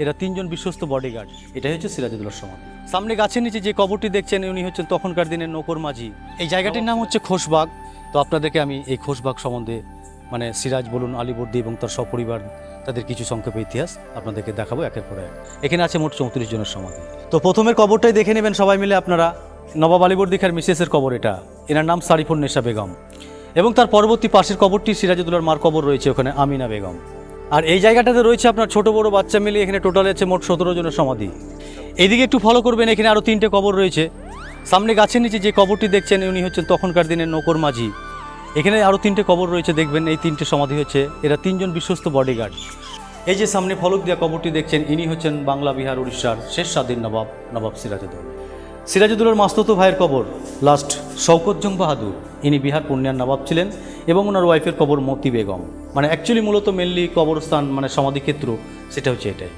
এরা তিনজন বিশ্বস্ত বডিগার্ড। এটাই হচ্ছে সিরাজউদ্দৌলার সমাধি। সামনে গাছের নিচে যে কবরটি দেখছেন উনি হচ্ছেন তখনকার দিনের নৌকর মাঝি। এই জায়গাটির নাম হচ্ছে খোশবাগ। তো আপনাদেরকে আমি এই খোশবাগ সম্বন্ধে মানে সিরাজ বলুন, আলীবর্দী এবং তার সপরিবার তাদের কিছু সংক্ষেপে ইতিহাস আপনাদেরকে দেখাবো একের পর এক। এখানে আছে মোট 34 জনের সমাধি। তো প্রথমের কবরটাই দেখে নেবেন সবাই মিলে আপনারা। নবাব আলীবর্দী খাঁর মিসেসের কবর এটা। এনার নাম সারিফুন্নেসা বেগম। এবং তার পরবর্তী পাশের কবরটি সিরাজউদ্দৌলার মার কবর রয়েছে ওখানে, আমিনা বেগম। আর এই জায়গাটাতে রয়েছে আপনার ছোট বড় বাচ্চা মিলিয়ে এখানে টোটাল আছে মোট 17 জনের সমাধি। এইদিকে একটু ফলো করবেন, এখানে আরও 3টে কবর রয়েছে। সামনে গাছের নিচে যে কবরটি দেখছেন উনি হচ্ছেন তখনকার দিনের নৌকর মাঝি। এখানে আরও 3টে কবর রয়েছে, দেখবেন এই 3টে সমাধি হচ্ছে এরা তিনজন বিশ্বস্ত বডিগার্ড। এই যে সামনে ফলক দেওয়া কবরটি দেখছেন ইনি হচ্ছেন বাংলা বিহার উড়িষ্যার শেষ স্বাধীন নবাব সিরাজউদ্দৌলা। সিরাজউদ্দৌলার মাস্ততো ভাইয়ের কবর লাস্ট শওকত জং বাহাদুর, ইনি বিহার পূর্ণিয়ার নবাব ছিলেন। এবং ওনার ওয়াইফের কবর মতি বেগম। মানে অ্যাকচুয়ালি মূলত মেনলি কবরস্থান মানে সমাধিক্ষেত্র সেটা হচ্ছে এটাই।